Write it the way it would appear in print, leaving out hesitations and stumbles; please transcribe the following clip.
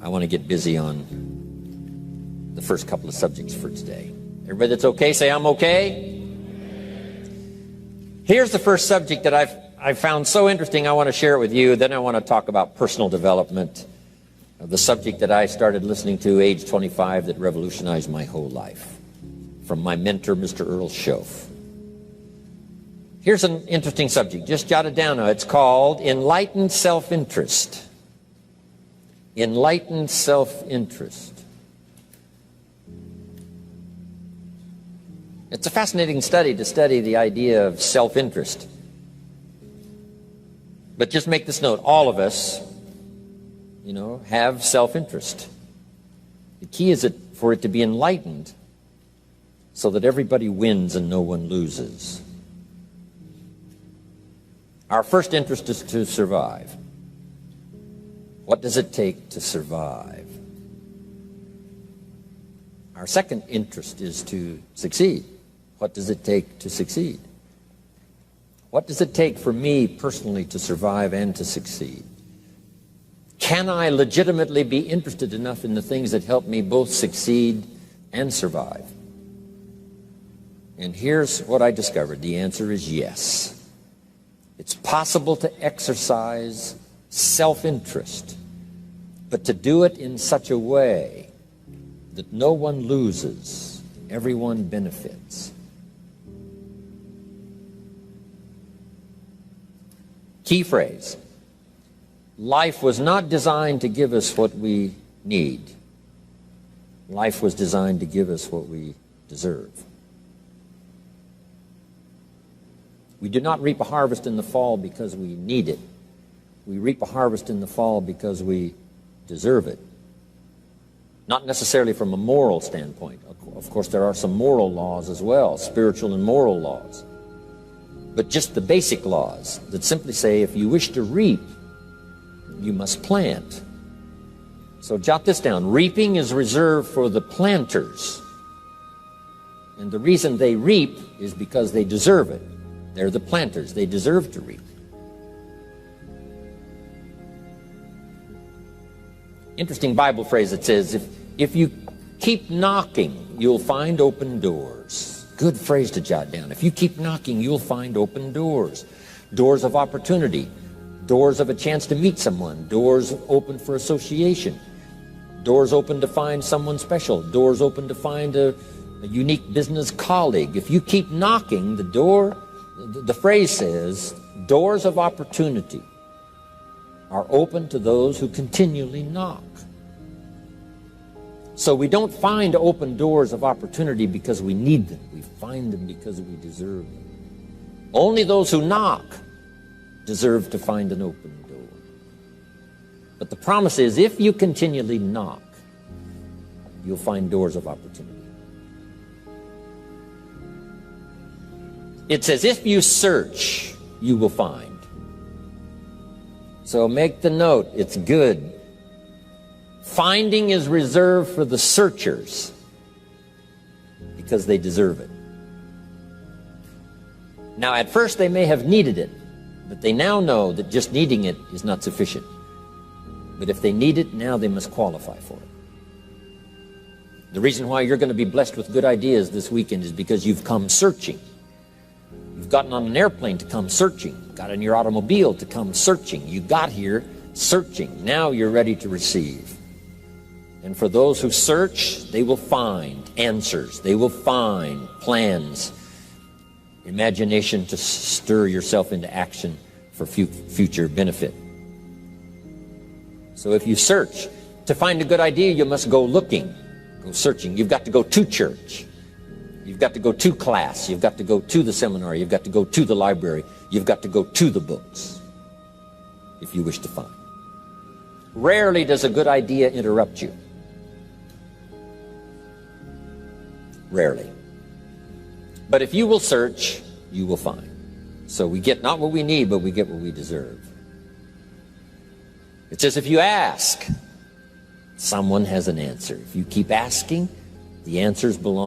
I want to get busy on the first couple of subjects for today. Everybody that's okay, say I'm okay. Here's the first subject that I've found so interesting. I want to share it with you. Then I want to talk about personal development, the subject that I started listening to age 25 that revolutionized my whole life, from my mentor, Mr. Earl Schoaf. Here's an interesting subject. Just jot it down now. It's called enlightened self-interest. Enlightened self-interest. It's a fascinating study to study the idea of self-interest. But just make this note, all of us, have self-interest. The key is for it to be enlightened so that everybody wins and no one loses. Our first interest is to survive. What does it take to survive? Our second interest is to succeed. What does it take to succeed? What does it take for me personally to survive and to succeed? Can I legitimately be interested enough in the things that help me both succeed and survive? And here's what I discovered. The answer is yes. It's possible to exercise self-interest, but to do it in such a way that no one loses, everyone benefits. Key phrase. Life was not designed to give us what we need. Life was designed to give us what we deserve. We do not reap a harvest in the fall because we need it. We reap a harvest in the fall because we deserve it. Not necessarily from a moral standpoint. Of course, there are some moral laws as well, spiritual and moral laws. But just the basic laws that simply say if you wish to reap, you must plant. So jot this down. Reaping is reserved for the planters. And the reason they reap is because they deserve it. They're the planters. They deserve to reap. Interesting Bible phrase that says, if you keep knocking, you'll find open doors. Good phrase to jot down. If you keep knocking, you'll find open doors. Doors of opportunity. Doors of a chance to meet someone. Doors open for association. Doors open to find someone special. Doors open to find a unique business colleague. If you keep knocking, the phrase says, doors of opportunity are open to those who continually knock. So we don't find open doors of opportunity because we need them. We find them because we deserve them. Only those who knock deserve to find an open door. But the promise is, if you continually knock, you'll find doors of opportunity. It says, if you search, you will find. So make the note, it's good. Finding is reserved for the searchers because they deserve it. Now, at first they may have needed it, but they now know that just needing it is not sufficient. But if they need it, now they must qualify for it. The reason why you're going to be blessed with good ideas this weekend is because you've come searching. You've gotten on an airplane to come searching. Got in your automobile to come searching. You got here searching. Now you're ready to receive. And for those who search, they will find answers. They will find plans, imagination to stir yourself into action for future benefit. So if you search, to find a good idea, you must go looking, go searching. You've got to go to church. You've got to go to class. You've got to go to the seminar. You've got to go to the library. You've got to go to the books if you wish to find. Rarely does a good idea interrupt you. Rarely. But if you will search, you will find. So we get not what we need, but we get what we deserve. It says if you ask, someone has an answer. If you keep asking, the answers belong.